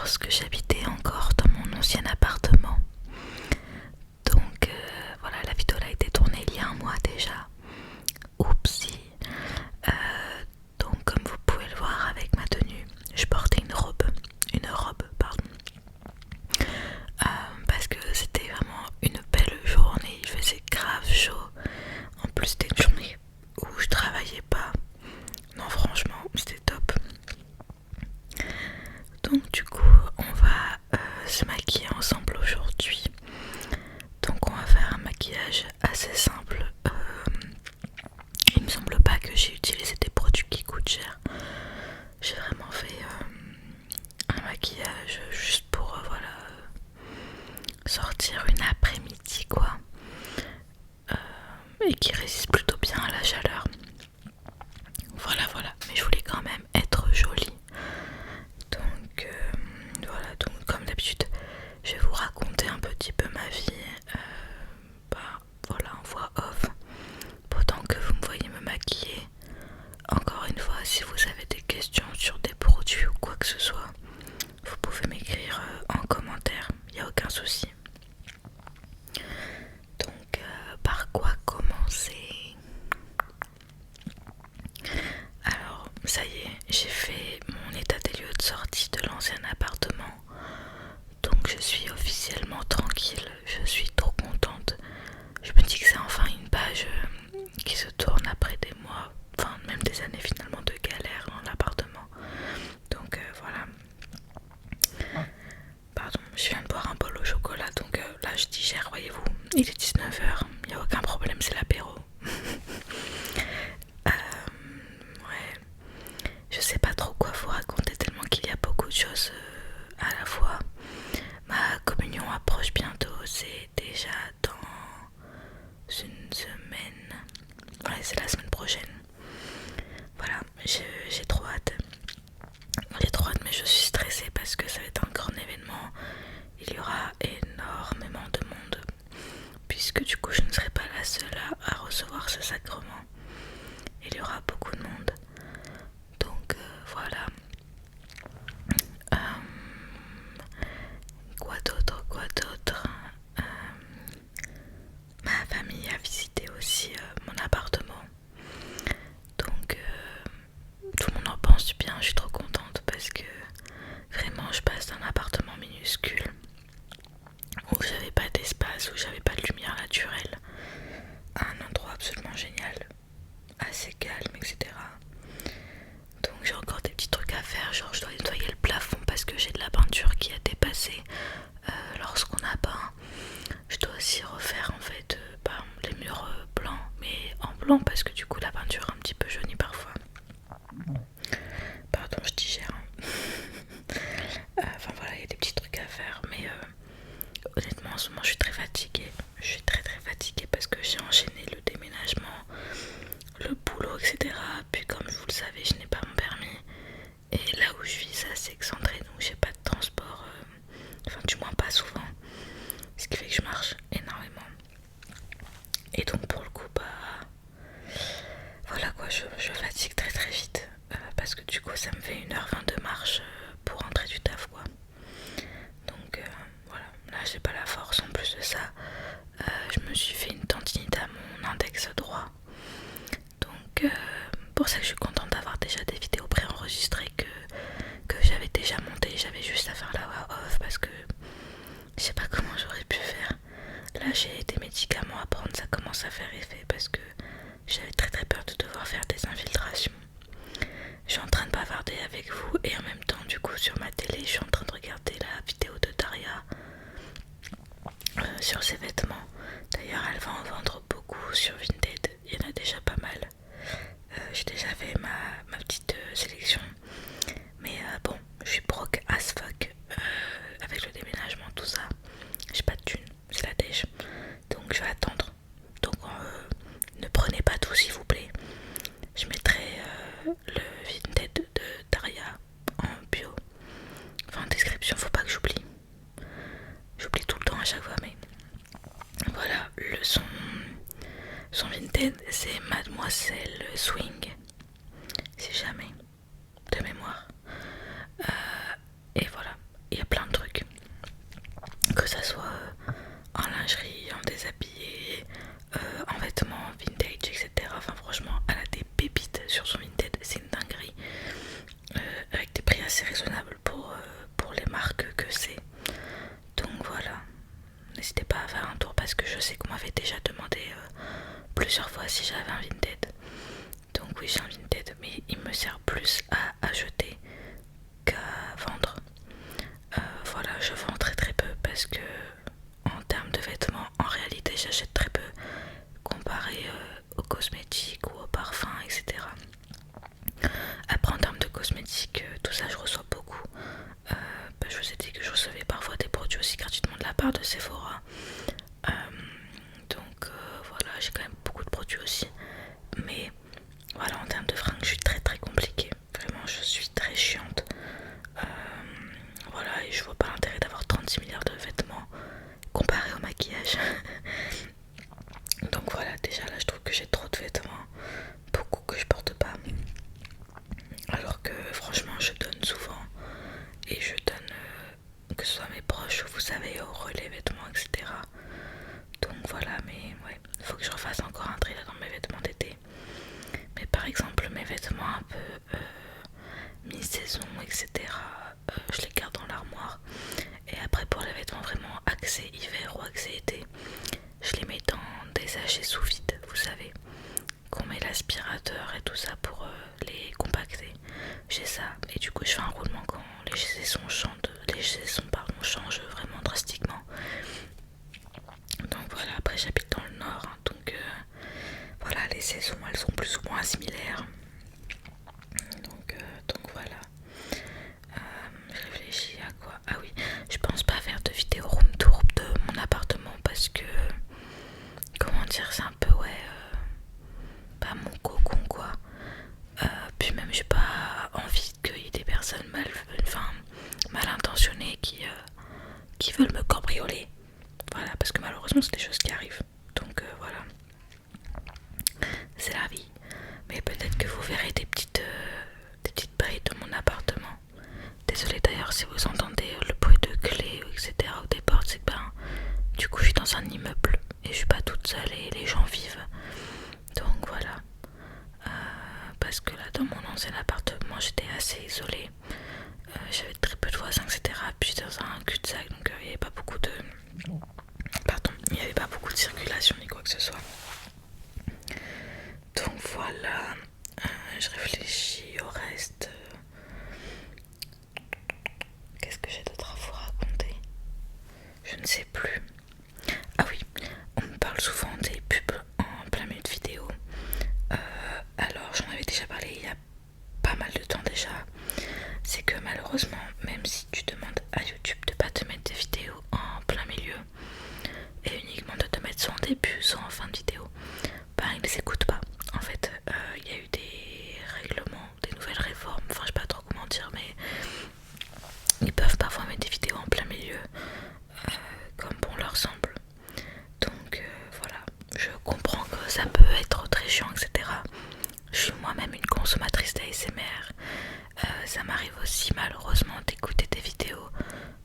lorsque j'habitais encore dans mon ancien appartement. Donc voilà, la vidéo a été tournée il y a un mois déjà. Oupsie. Euh, donc comme vous pouvez le voir avec ma tenue, je portais une robe, pardon. Parce que c'était vraiment une belle journée, il faisait grave chaud. En plus c'était une journée où je travaillais pas. Non franchement c'était top. Donc du coup on va se maquiller ensemble aujourd'hui. Donc on va faire un maquillage assez simple. Il me semble pas que j'ai utilisé des produits qui coûtent cher. J'ai vraiment fait un maquillage juste pour sortir une après-midi quoi. Et qui résiste plutôt bien à la chaleur. Voilà, mais je voulais quand même être jolie. Donc voilà, donc comme d'habitude, je vais vous raconter un petit peu ma vie. Voilà, en voix off. Pendant que vous me voyez me maquiller. Encore une fois, si vous avez des questions sur des produits ou quoi que ce soit, vous pouvez m'écrire en commentaire, il n'y a aucun souci. Donc par quoi commencer? Alors ça y est, j'ai fait mon état des lieux de sortie de l'ancien appartement. Donc je suis officiellement tranquille, je suis trop contente. Je me dis que c'est enfin une page qui se tourne après des mois, enfin même des années finalement de galère dans l'appartement. Donc voilà. Pardon, je viens de boire un bol au chocolat, donc là je digère, voyez-vous. Il est 19h, il n'y a aucun problème, c'est l'apéro. Ouais, je sais pas trop quoi vous raconter tellement qu'il y a beaucoup de choses à la fois. Ma communion approche bientôt, c'est déjà dans une semaine. Ouais, c'est la semaine prochaine. Voilà, j'ai trop hâte. J'ai trop hâte, mais je suis stressée parce que ça va être un grand événement. Il y aura énormément de monde, puisque du coup je ne serai pas la seule à recevoir ce sacrement. Il y aura beaucoup de monde. Donc voilà. Quoi d'autre Euh, Ma famille a visité aussi mon appartement. Donc tout le monde en pense du bien, je suis trop contente parce que vraiment je passe d'un appartement minuscule où j'avais pas d'espace, où j'avais pas de lumière naturelle, à un endroit absolument génial, assez calme, etc. Donc j'ai encore des petits trucs à faire, genre je dois nettoyer le plafond parce que j'ai de la peinture qui a dépassé lorsqu'on a peint. Je dois aussi refaire en fait les murs blancs, mais en blanc parce que du coup la peinture est un petit peu jaunie parfois. Pardon, je digère. Enfin voilà, il y a des petits trucs à faire, mais honnêtement en ce moment je suis très fatiguée. Je suis très fatiguée parce que j'ai enchaîné le déménagement, le boulot, etc. Puis comme vous le savez, je n'ai pas mon permis. Et là où je vis, c'est assez excentré, donc j'ai pas de transport, enfin du moins pas souvent. Ce qui fait que je marche énormément. Et donc pour le coup, voilà quoi, je fatigue très vite. Parce que du coup ça me fait 1h20 de marche pour rentrer du taf quoi. Donc voilà, là j'ai pas la force. En plus de ça, je me suis fait une tendinite à mon index droit. Donc pour ça que je suis contente d'avoir déjà des vidéos préenregistrées que j'avais déjà montées. J'avais juste à faire la voix off parce que je sais pas comment j'aurais pu faire. Là j'ai des médicaments à prendre, ça commence à faire effet parce que j'avais très peur de devoir faire des infiltrations. Je suis en train de bavarder avec vous et en même temps du coup sur ma télé je suis en train de regarder la vidéo de Daria sur ses vêtements. D'ailleurs elle va en vendre beaucoup sur Vinted, il y en a déjà pas mal. J'ai déjà fait ma petite sélection. Mais bon, je suis broke as fuck avec le déménagement, tout ça. J'ai pas de thunes, c'est la dèche. Donc je vais attendre. Donc ne prenez pas tout s'il vous plaît. Je mettrai le Vinted de Daria en bio. Enfin en description, faut pas que j'oublie. J'oublie tout le temps à chaque fois, mais voilà, son Vinted c'est Mademoiselle Swing. Si jamais, de mémoire. Et voilà. il y a plein de trucs, que ça soit en lingerie, en déshabillé, en vêtements vintage, etc. Enfin franchement, elle a des pépites sur son Vinted, c'est une dinguerie, avec des prix assez raisonnables pour les marques que c'est. Donc voilà, n'hésitez pas à faire un tour parce que je sais qu'on m'avait déjà demandé plusieurs fois si j'avais un Vinted. Donc oui, j'ai un Vinted, mais il me sert plus à jeter qu'à vendre. Voilà, je vends très très peu parce que en termes de vêtements, en réalité j'achète très peu comparé aux cosmétiques ou aux parfums, etc. Après en termes de cosmétiques, tout ça je reçois beaucoup. Je vous ai dit que je recevais parfois des produits aussi gratuitement de la part de Sephora. Donc voilà, j'ai quand même beaucoup de produits aussi. Mais voilà, en termes de fringues, je suis très très compliquée. Vraiment, je suis très chiante. Voilà, et je vois pas l'intérêt d'avoir 36 milliards de vêtements comparé au maquillage. Donc voilà, déjà là, je trouve que j'ai trop de vêtements. Beaucoup que je porte pas. Alors que franchement, je donne souvent. Et je donne, que ce soit à mes proches, vous savez, au relais vêtements, etc. Donc voilà, mais ouais, il faut que je refasse encore un tri là dans mes vêtements d'été. Mais par exemple, mes vêtements un peu mi-saison, etc., je les garde dans l'armoire. Et après, pour les vêtements vraiment axés hiver ou axés été, je les mets dans des sachets sous vide, vous savez, qu'on met l'aspirateur et tout ça pour les compacter. J'ai ça, et du coup, je fais un roulement quand les saisons changent vraiment drastiquement. Donc voilà, après j'habite dans le nord, hein, donc voilà, les saisons elles sont plus ou moins similaires. Donc voilà. Je réfléchis à quoi. Ah oui, je pense pas faire de vidéo room tour de mon appartement parce que, comment dire, c'est un peu pas mon cocon quoi. Puis même j'ai pas envie qu'il y ait des personnes mal intentionnées qui veulent me cambrioler. Voilà, parce que malheureusement c'est des choses qui arrivent. Donc voilà, c'est la vie. Mais peut-être que vous verrez des petites brides de mon appartement. Désolée d'ailleurs si vous entendez le bruit de clés, etc. ou des portes, c'est que du coup je suis dans un immeuble et je suis pas toute seule et les gens vivent. Donc voilà. Parce que là dans mon ancien appartement j'étais assez isolée. J'avais très peu de voisins, etc. Puis j'étais dans un cul-de-sac, donc il n'y avait pas beaucoup de. Pardon, il n'y avait pas beaucoup de circulation ni quoi que ce soit. Donc voilà, je réfléchis au reste. Qu'est-ce que j'ai d'autre à vous raconter? Je ne sais plus. Ah oui, on me parle souvent des pubs en plein milieu de vidéo. Alors j'en avais déjà parlé il y a pas mal de temps déjà. C'est que malheureusement, même si tu demandes à YouTube de pas te mettre des vidéos en plein milieu et uniquement de te mettre soit en début soit en fin de vidéo, ils les écoutent pas. En fait, il y a eu des règlements, des nouvelles réformes, enfin je sais pas trop comment dire, mais ils peuvent parfois mettre des vidéos en plein milieu comme bon leur semble. Donc voilà, je comprends que ça peut être très chiant, etc. Je suis moi-même une consommatrice d'ASMR. Ça m'arrive aussi malheureusement d'écouter des vidéos,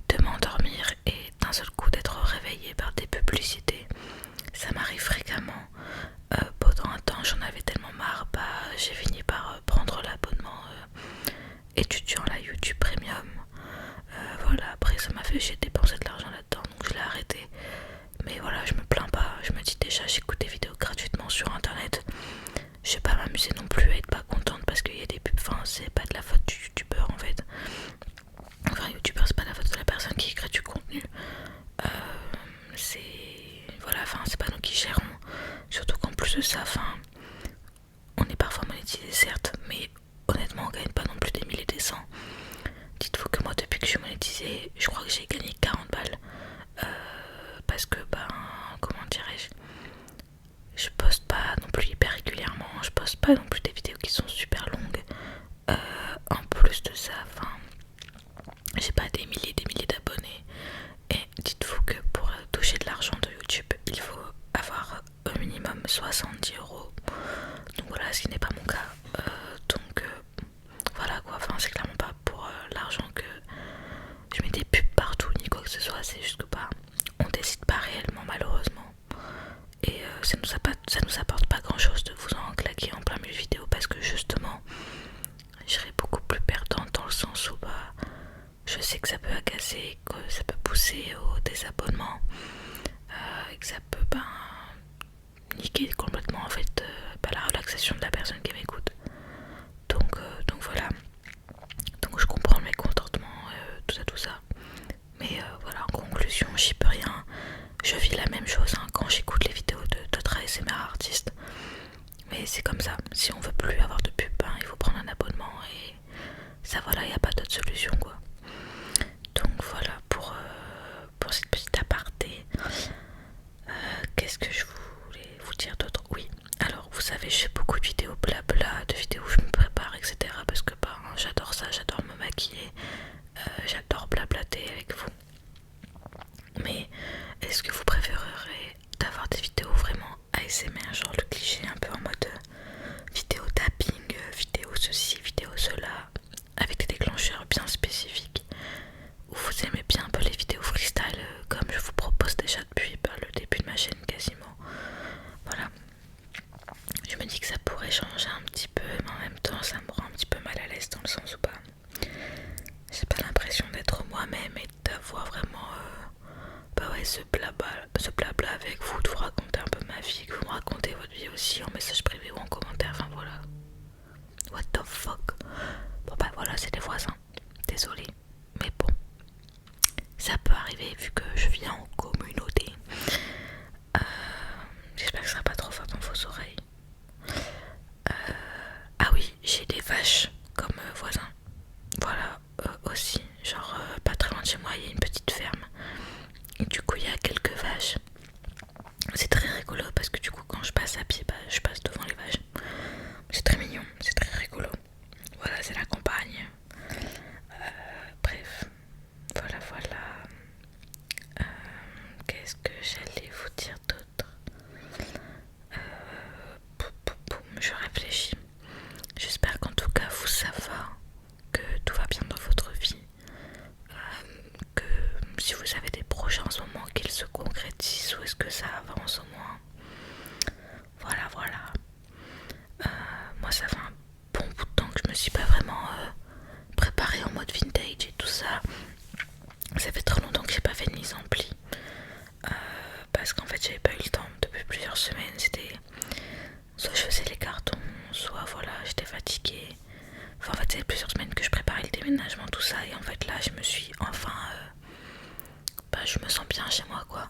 de m'endormir et d'un seul coup d'être réveillée par des publicités. Ça m'arrive fréquemment. Pendant un temps j'en avais tellement marre, j'ai fini par prendre l'abonnement étudiant la YouTube Premium. Voilà, après ça m'a fait, j'ai dépensé de l'argent là-dedans donc je l'ai arrêté. Mais voilà, je me plains pas, je me dis déjà j'écoute des vidéos gratuitement sur internet. Je vais pas m'amuser non plus à être pas contente parce qu'il y a des pubs, enfin c'est pas de la faute du youtubeur en fait. Enfin youtubeur c'est pas de la faute de la personne qui crée du contenu. C'est... Voilà, enfin c'est pas nous qui gérons. Surtout qu'en plus de ça, on est parfois monétisé certes, mais honnêtement on gagne pas non plus des milliers et des cents. Dites-vous que moi depuis que je suis monétisée, je crois que j'ai gagné 40 balles. Parce que comment dirais-je, je poste pas non plus hyper régulièrement, je poste pas non plus des vidéos qui sont super longues. En plus de ça, j'ai pas des milliers d'abonnés. Et dites-vous que pour toucher de l'argent de YouTube, il faut avoir au minimum 70 €. Donc voilà, ce qui n'est pas mon cas. Donc voilà quoi, enfin c'est clairement pas pour l'argent que je mets des pubs c'est que ça peut pousser au désabonnement et que ça peut niquer complètement en fait la relaxation de la personne qui m'écoute. Donc voilà. Donc je comprends le mécontentement, tout ça. Mais voilà, en conclusion, j'y peux rien. Je vis la même chose quand j'écoute les vidéos d'autres ASMR artistes. Mais c'est comme ça. Si on veut plus avoir de pub, il faut prendre un abonnement et ça voilà, il n'y a pas d'autre solution quoi. Donc voilà pour cette petite aparté. Qu'est-ce que je voulais vous dire d'autre? Oui, alors vous savez, je fais beaucoup de vidéos blabla, de vidéos où je me prépare, etc. Parce que j'adore ça, j'adore me maquiller, j'adore blablater avec vous. Mais est-ce que vous préférerez d'avoir des vidéos vraiment ASMR, genre le cliché un peu en mode vidéo tapping, vidéo ceci, vidéo cela, avec des déclencheurs bien spécifiques, ou vous aimez bien un peu les vidéos freestyle comme je vous propose déjà depuis le début de ma chaîne quasiment. Voilà, je me dis que ça pourrait changer un petit peu, mais en même temps ça me rend un petit peu mal à l'aise dans le sens où j'ai pas l'impression d'être moi-même et d'avoir vraiment ce blabla avec vous, de vous raconter un peu ma vie, que vous me racontez votre vie aussi en message privé ou en commentaire, enfin voilà. What the fuck. Bon voilà, c'est des voisins, désolé, mais bon, ça peut arriver vu que je vis en communauté. J'espère que ça sera pas trop fort dans vos oreilles. Ah oui, j'ai des vaches comme voisins. Voilà, aussi, genre pas très loin de chez moi, il y a une petite ferme. Et du coup, il y a quelques vaches. C'est très rigolo parce que du coup, quand je passe à pied, je passe devant les vaches. C'est très mignon, c'est très rigolo. Voilà, c'est la campagne. Bref, voilà. Qu'est-ce que j'allais vous dire d'autre? Je réfléchis. J'espère qu'en tout cas vous ça va, que tout va bien dans votre vie, que si vous avez des projets en ce moment qu'ils se concrétisent ou est-ce que ça avance au moins. Voilà. Moi ça fait un bon bout de temps que je me suis pas vraiment préparée en mode vintage et tout ça. Ça fait trop longtemps que j'ai pas fait de mise en pli. Parce qu'en fait j'avais pas eu le temps depuis plusieurs semaines. C'était soit je faisais les cartons, soit voilà j'étais fatiguée. Enfin en fait ça fait plusieurs semaines que je préparais le déménagement, tout ça. Et en fait là je me suis enfin je me sens bien chez moi quoi.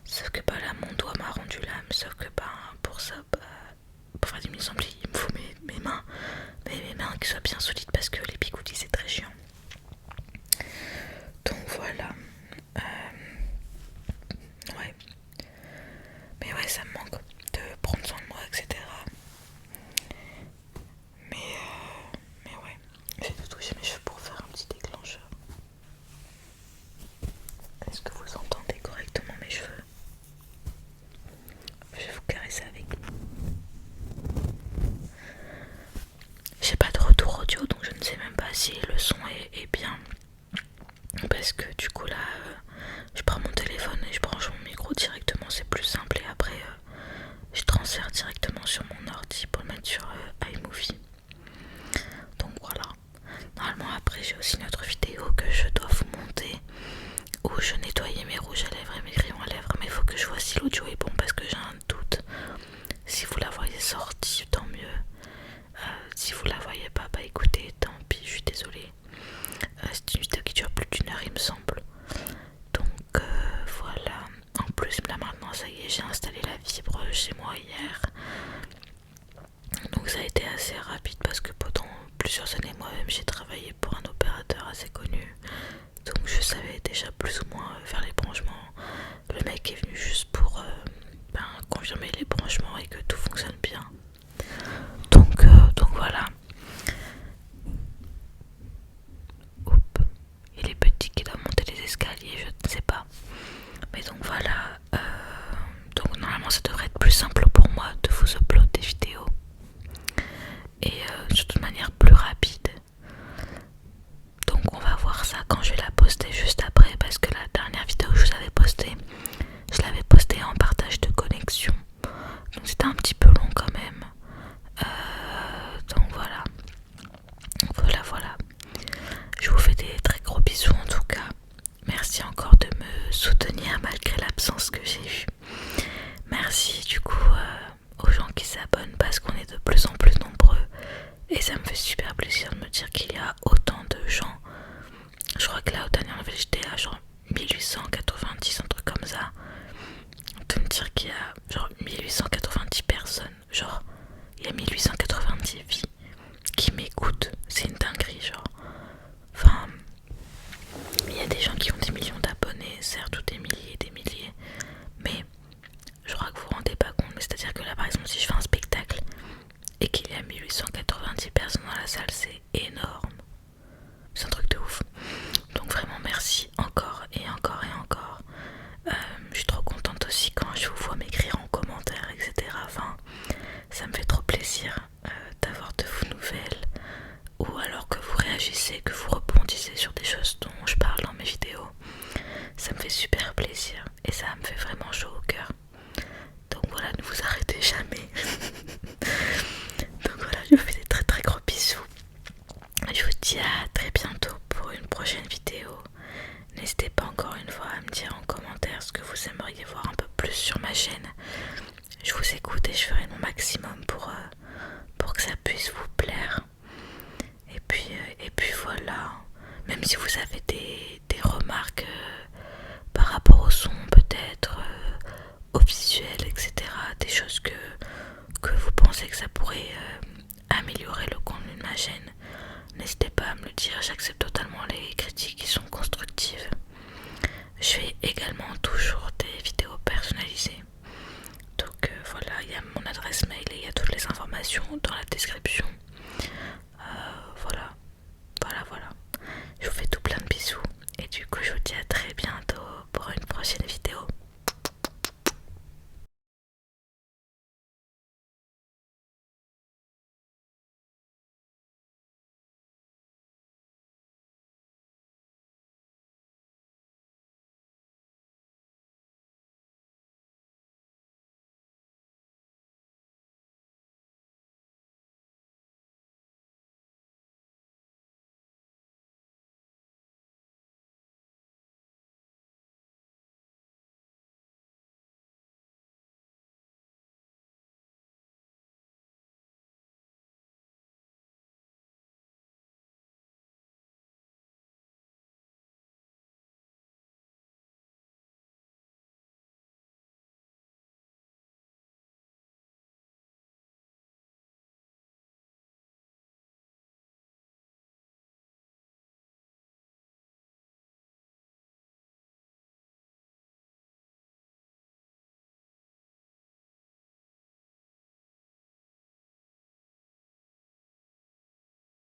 Sauf que là mon doigt m'a rendu l'âme. Sauf que pour ça pour faire des mises en pli il me faut mes mains. Mais mes mains qui soient bien solides parce que les bigoudis c'est très chiant. Donc voilà. Ouais. Mais ouais, ça me manque de prendre soin de moi, etc. Mais ouais. J'ai dû toucher mes cheveux pour faire un petit déclencheur. Est-ce que vous entendez correctement mes cheveux? Je vais vous caresser avec. J'ai pas de retour audio donc je ne sais même pas si le son est bien. Parce que du coup là, je prends mon téléphone et je branche mon micro directement, c'est plus simple. Et après, je transfère directement sur mon ordi pour le mettre sur iMovie. Donc voilà. Normalement après j'ai aussi une autre vidéo que je dois vous monter où je nettoyais mes rouges à lèvres et mes crayons à lèvres. Mais il faut que je vois si l'audio est bon parce que j'ai un doute. Si vous la voyez sortie, tant mieux. Si vous la voyez pas, écoutez, tant pis, je suis désolée. C'est une vidéo qui dure plus d'une heure il me semble. Donc voilà. En plus là maintenant ça y est, j'ai installé la fibre chez moi hier. Donc ça a été assez rapide parce que pendant plusieurs années moi-même j'ai travaillé pour un opérateur assez connu. Donc je savais déjà plus ou moins faire les branchements. Le mec est venu juste pour confirmer les branchements et que tout fonctionne bien. Donc voilà. Il est petit qui doit monter les escaliers, je ne sais pas. Mais donc voilà. Donc normalement ça devrait être plus simple pour moi de vous upload des vidéos. Et surtout de manière plus rapide. Donc on va voir ça quand je vais la poster juste après. Parce que la dernière vidéo que je vous avais postée, je l'avais postée en partage de connexion. soutenir malgré l'absence que j'ai eue. Merci du coup aux gens qui s'abonnent parce qu'on est de plus en plus nombreux et ça me fait super plaisir de me dire qu'il y a autant de gens. Je crois que là au dernier level j'étais à genre 1890, un truc comme ça. De me dire qu'il y a genre 1890 personnes, genre il y a 1890 vies qui m'écoutent, c'est une dinguerie genre. Enfin, il y a des gens qui ont des millions d'abonnés, certes, ou des milliers, mais je crois que vous vous rendez pas compte. Mais c'est-à-dire que là, par exemple, si je fais un spectacle et qu'il y a 1890 personnes dans la salle, c'est énorme. C'est un truc de ouf. Donc vraiment merci encore et encore et encore. Je suis trop contente aussi quand je vous vois m'écrire en commentaire, etc. Enfin, ça me fait trop plaisir d'avoir de vos nouvelles. Ou alors que vous réagissez, que vous rebondissez sur des choses dont je parle dans mes vidéos. Ça me fait super plaisir et ça me fait vraiment chaud au cœur. Donc voilà, ne vous arrêtez jamais. Donc voilà, je vous fais des très très gros bisous. Je vous dis à très bientôt pour une prochaine vidéo. N'hésitez pas encore une fois à me dire en commentaire ce que vous aimeriez voir un peu plus sur ma chaîne. Je vous écoute et je ferai mon maximum pour que ça puisse vous plaire. Et puis voilà, même si vous avez des remarques par rapport au son peut-être, au visuel, etc. Des choses que vous pensez que ça pourrait améliorer le contenu de ma chaîne, n'hésitez pas à me le dire, j'accepte totalement les critiques qui sont constructives. Je fais également toujours des vidéos personnalisées. Donc voilà, il y a mon adresse mail et il y a toutes les informations dans la description. Voilà. Je vous fais tout plein de bisous. Et du coup, je vous dis à très bientôt pour une prochaine vidéo.